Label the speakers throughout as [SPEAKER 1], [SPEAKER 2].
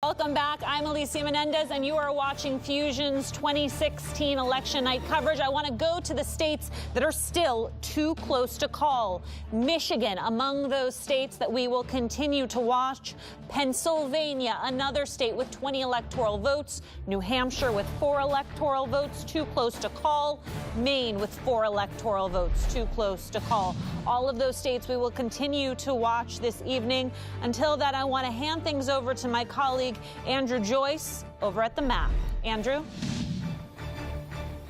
[SPEAKER 1] Welcome back. I'm Alicia Menendez, and you are watching Fusion's 2016 election night coverage. I want to go to the states that are still too close to call. Michigan, among those states that we will continue to watch. Pennsylvania, another state with 20 electoral votes. New Hampshire with 4 electoral votes, too close to call. Maine with 4 electoral votes, too close to call. All of those states we will continue to watch this evening. Until that, I want to hand things over to my colleague Andrew Joyce over at the map. Andrew?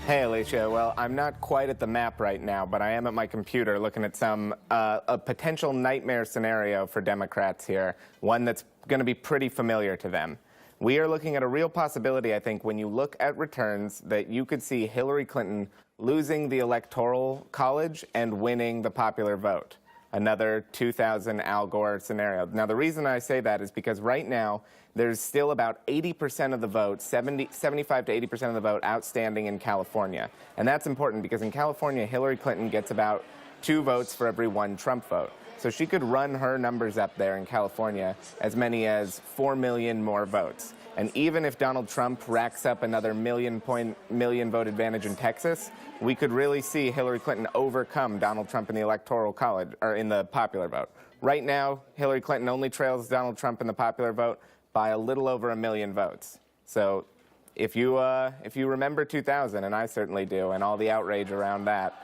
[SPEAKER 2] Hey, Alicia. Well, I'm not quite at the map right now, but I am at my computer looking at a potential nightmare scenario for Democrats here, one that's going to be pretty familiar to them. We are looking at a real possibility, I think, when you look at returns, that you could see Hillary Clinton losing the Electoral College and winning the popular vote. Another 2000 Al Gore scenario. Now, the reason I say that is because right now there's still about 80% of the vote, 75 to 80% of the vote outstanding in California. And that's important because in California, Hillary Clinton gets about 2 votes for every 1 Trump vote. So she could run her numbers up there in California as many as 4 million more votes. And even if Donald Trump racks up another million vote advantage in Texas, we could really see Hillary Clinton overcome Donald Trump in the Electoral College, or in the popular vote. Right now, Hillary Clinton only trails Donald Trump in the popular vote by a little over 1 million votes. So if you remember 2000, and I certainly do, and all the outrage around that,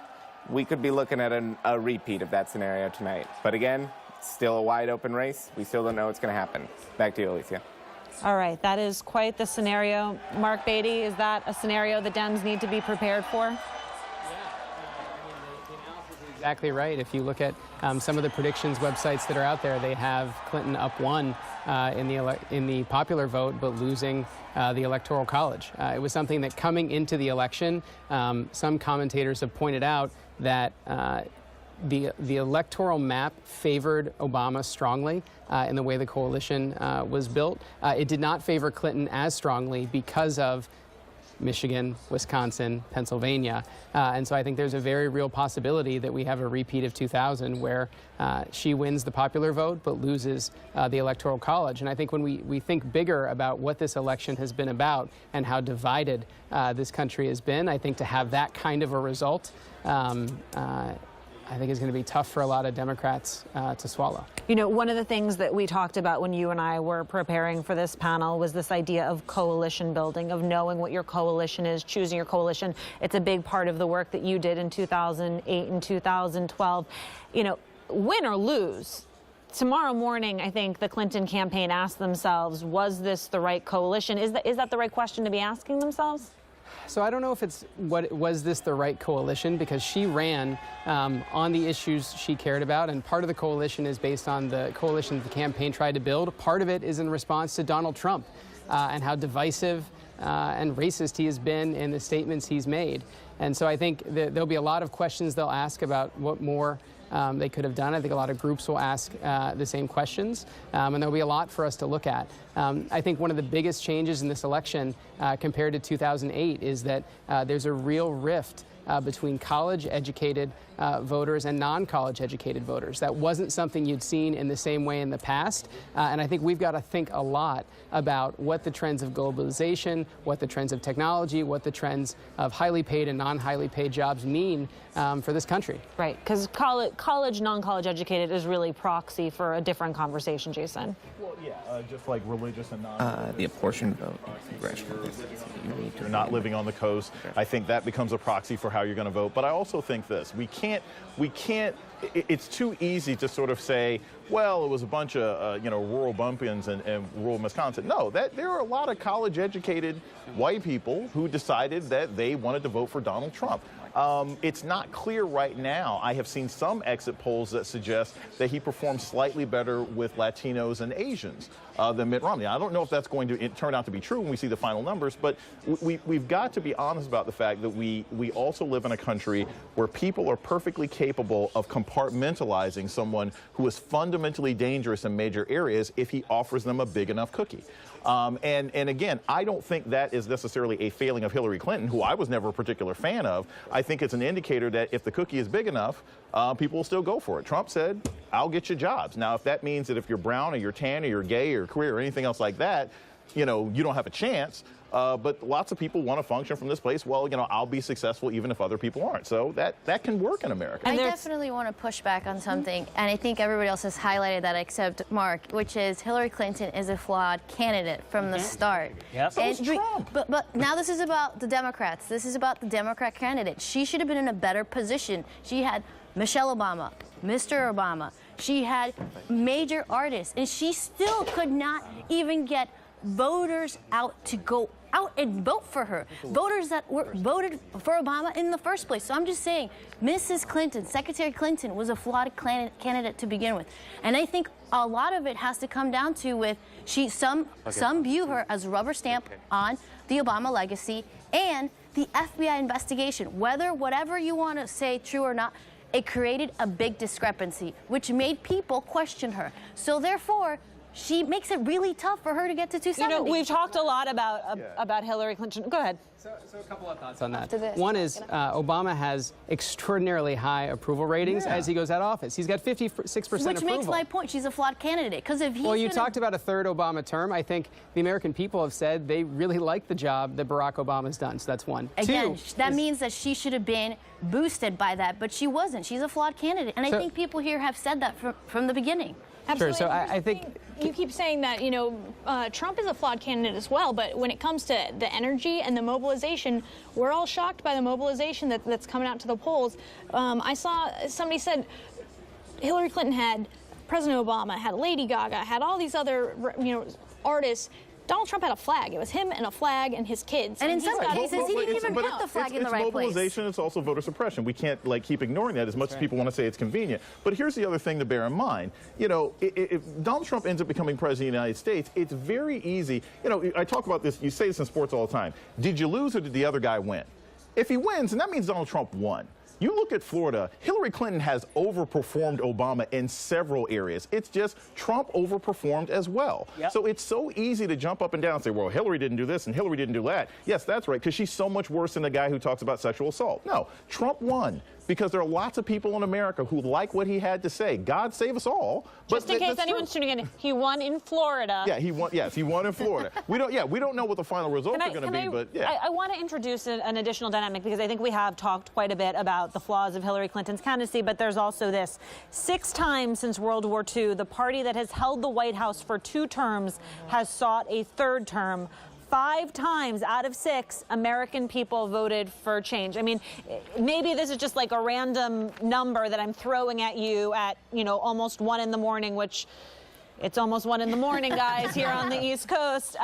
[SPEAKER 2] we could be looking at a repeat of that scenario tonight. But again, still a wide open race. We still don't know what's going to happen. Back to you, Alicia.
[SPEAKER 1] All right, that is quite the scenario. Mark Beatty, is that a scenario the Dems need to be prepared for?
[SPEAKER 3] Yeah, the analysis is exactly right. If you look at some of the predictions websites that are out there, they have Clinton up 1 in the popular vote, but losing the Electoral College. It was something that coming into the election, some commentators have pointed out that the electoral map favored Obama strongly in the way the coalition was built. It did not favor Clinton as strongly because of Michigan, Wisconsin, Pennsylvania. And so I think there's a very real possibility that we have a repeat of 2000 where she wins the popular vote but loses the Electoral College. And I think when we think bigger about what this election has been about and how divided this country has been, I think to have that kind of a result I think is going to be tough for a lot of Democrats to swallow.
[SPEAKER 1] You know, one of the things that we talked about when you and I were preparing for this panel was this idea of coalition building, of knowing what your coalition is, choosing your coalition. It's a big part of the work that you did in 2008 and 2012. You know, win or lose, tomorrow morning, I think the Clinton campaign asked themselves, was this the right coalition? Is that the right question to be asking themselves?
[SPEAKER 3] So I don't know if it's was this the right coalition, because she ran on the issues she cared about, and part of the coalition is based on the coalition that the campaign tried to build. Part of it is in response to Donald Trump and how divisive and racist he has been in the statements he's made. And so I think that there'll be a lot of questions they'll ask about what more they could have done. I think a lot of groups will ask the same questions, and there'll be a lot for us to look at. I think one of the biggest changes in this election compared to 2008 is that there's a real rift between college-educated voters and non-college-educated voters. That wasn't something you'd seen in the same way in the past, and I think we've got to think a lot about what the trends of globalization, what the trends of technology, what the trends of highly paid and non-highly paid jobs mean for this country.
[SPEAKER 1] Right, because college, non-college educated is really proxy for a different conversation, Jason.
[SPEAKER 4] Well, yeah, just like religious and non-religious.
[SPEAKER 2] The apportion vote, congressional
[SPEAKER 4] You're not living on the coast. I think that becomes a proxy for how you're going to vote. But I also think this: we can't. It's too easy to sort of say, well, it was a bunch of rural bumpkins and rural Wisconsin. No, there are a lot of college-educated white people who decided that they wanted to vote for Donald Trump. It's not clear right now. I have seen some exit polls that suggest that he performs slightly better with Latinos and Asians than Mitt Romney. I don't know if that's going to turn out to be true when we see the final numbers, but we've got to be honest about the fact that we also live in a country where people are perfectly capable of compartmentalizing someone who is fundamentally dangerous in major areas if he offers them a big enough cookie. And again, I don't think that is necessarily a failing of Hillary Clinton, who I was never a particular fan of. I think it's an indicator that if the cookie is big enough, people will still go for it. Trump said, I'll get you jobs. Now, if that means that if you're brown or you're tan or you're gay or queer or anything else like that, you know, you don't have a chance. But lots of people want to function from this place. Well, you know, I'll be successful even if other people aren't. So that can work in America.
[SPEAKER 5] I definitely want to push back on something, and I think everybody else has highlighted that except Mark, which is Hillary Clinton is a flawed candidate from the start.
[SPEAKER 6] Yep.
[SPEAKER 4] So is Trump.
[SPEAKER 5] But now this is about the Democrats. This is about the Democrat candidate. She should have been in a better position. She had Michelle Obama, Mr. Obama. She had major artists, and she still could not even get voters out to go out and vote for her. Voters that were voted for Obama in the first place. So I'm just saying, Mrs. Clinton, Secretary Clinton, was a flawed candidate to begin with. And I think a lot of it has to come down to with some view her as a rubber stamp on the Obama legacy and the FBI investigation. Whatever you want to say, true or not, it created a big discrepancy, which made people question her. So therefore, she makes it really tough for her to get to 270.
[SPEAKER 1] You know, we've talked a lot about Hillary Clinton. Go ahead.
[SPEAKER 3] So a couple of thoughts on that.
[SPEAKER 5] this,
[SPEAKER 3] One is Obama has extraordinarily high approval ratings as he goes out of office. He's got 56% approval.
[SPEAKER 5] Which makes my point. She's a flawed candidate. Because if
[SPEAKER 3] Well, you talked about a third Obama term. I think the American people have said they really like the job that Barack Obama's done. So that's one.
[SPEAKER 5] Again,
[SPEAKER 3] Two
[SPEAKER 5] that means that she should have been boosted by that, but she wasn't. She's a flawed candidate. And I think people here have said that from the beginning.
[SPEAKER 3] Sure. So I think
[SPEAKER 7] you keep saying that, you know, Trump is a flawed candidate as well, but when it comes to the energy and the mobilization, we're all shocked by the mobilization that's coming out to the polls. I saw somebody said Hillary Clinton had President Obama, had Lady Gaga, had all these other, you know, artists. Donald Trump had a flag. It was him and a flag and his kids.
[SPEAKER 5] And in
[SPEAKER 7] he's
[SPEAKER 5] some
[SPEAKER 7] got-
[SPEAKER 5] cases, he didn't even put the flag in the right place.
[SPEAKER 4] It's mobilization. It's also voter suppression. We can't keep ignoring that as much as people want to say it's convenient. But here's the other thing to bear in mind. You know, if Donald Trump ends up becoming president of the United States, it's very easy. You know, I talk about this. You say this in sports all the time. Did you lose or did the other guy win? If he wins, then that means Donald Trump won. You look at Florida, Hillary Clinton has overperformed Obama in several areas. It's just Trump overperformed as well.
[SPEAKER 6] Yep.
[SPEAKER 4] So it's so easy to jump up and down and say, well, Hillary didn't do this and Hillary didn't do that. Yes, that's right, because she's so much worse than the guy who talks about sexual assault. No, Trump won because there are lots of people in America who like what he had to say. God save us all.
[SPEAKER 1] Just in case anyone's tuning in, he won in Florida.
[SPEAKER 4] Yeah, he won. Yes, he won in Florida. We don't know what the final results are going to be, but yeah.
[SPEAKER 1] I want to introduce an additional dynamic because I think we have talked quite a bit about the flaws of Hillary Clinton's candidacy, but there's also this. 6 times since World War II, the party that has held the White House for 2 terms has sought a 3rd term. 5 times out of 6, American people voted for change. I mean, maybe this is just like a random number that I'm throwing at you at, you know, almost 1 in the morning, which it's almost 1 in the morning, guys, here on the East Coast.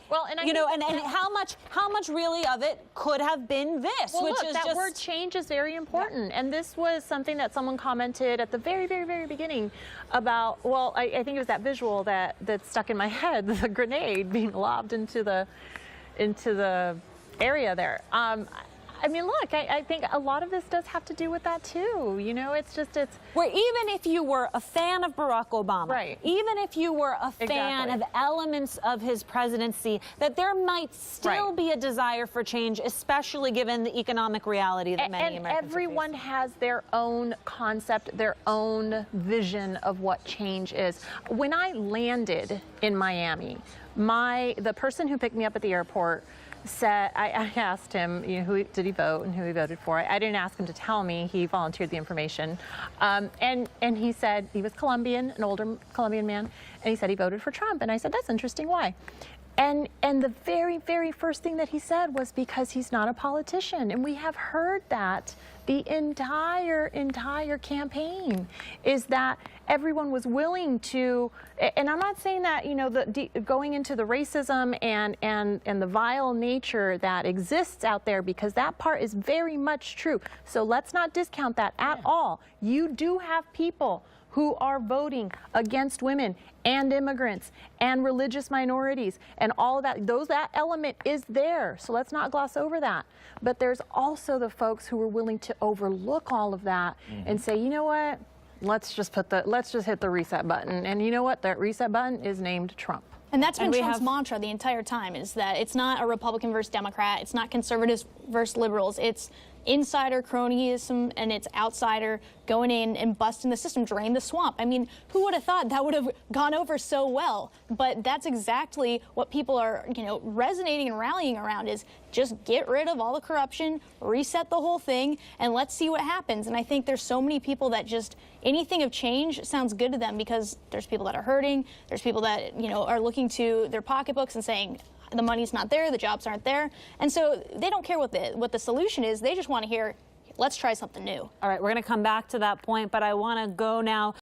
[SPEAKER 7] Well, and I
[SPEAKER 1] you know,
[SPEAKER 7] think-
[SPEAKER 1] and how much really of it could have been this,
[SPEAKER 8] Well,
[SPEAKER 1] which
[SPEAKER 8] look,
[SPEAKER 1] is
[SPEAKER 8] that
[SPEAKER 1] just
[SPEAKER 8] word change is very important. And this was something that someone commented at the very, very, very beginning about, well, I think it was that visual that stuck in my head, the grenade being lobbed into the area there. I mean, look, I think a lot of this does have to do with that too. You know, it's
[SPEAKER 1] where even if you were a fan of Barack Obama,
[SPEAKER 8] Right.
[SPEAKER 1] even if you were a fan
[SPEAKER 8] Exactly.
[SPEAKER 1] of elements of his presidency, that there might still
[SPEAKER 8] Right.
[SPEAKER 1] be a desire for change, especially given the economic reality that many
[SPEAKER 8] and
[SPEAKER 1] Americans are
[SPEAKER 8] everyone
[SPEAKER 1] facing.
[SPEAKER 8] has their own concept, their own vision of what change is. When I landed in Miami, the person who picked me up at the airport said, I asked him, you know, who did he vote and who he voted for. I didn't ask him to tell me. He volunteered the information. And he said he was Colombian, an older Colombian man, and he said he voted for Trump. And I said, that's interesting. Why? And the very, very first thing that he said was because he's not a politician. And we have heard that the entire campaign is that everyone was willing to, and I'm not saying that, you know, going into the racism and the vile nature that exists out there, because that part is very much true. So let's not discount that at all. You do have people who are voting against women and immigrants and religious minorities and all of that. That element is there, so let's not gloss over that. But there's also the folks who are willing to overlook all of that and say, you know what, let's just hit the reset button. And you know what, that reset button is named Trump.
[SPEAKER 7] And that's been
[SPEAKER 1] And we
[SPEAKER 7] Trump's
[SPEAKER 1] have-
[SPEAKER 7] mantra the entire time, is that it's not a Republican versus Democrat, it's not conservatives versus liberals, it's insider cronyism and it's outsider going in and busting the system, drain the swamp. I mean, who would have thought that would have gone over so well? But that's exactly what people are, resonating and rallying around, is just get rid of all the corruption, reset the whole thing, and let's see what happens. And I think there's so many people that just anything of change sounds good to them, because there's people that are hurting, there's people that, are looking to their pocketbooks and saying, the money's not there, the jobs aren't there. And so they don't care what the solution is. They just want to hear, let's try something new.
[SPEAKER 1] All right, we're going to come back to that point, but I want to go now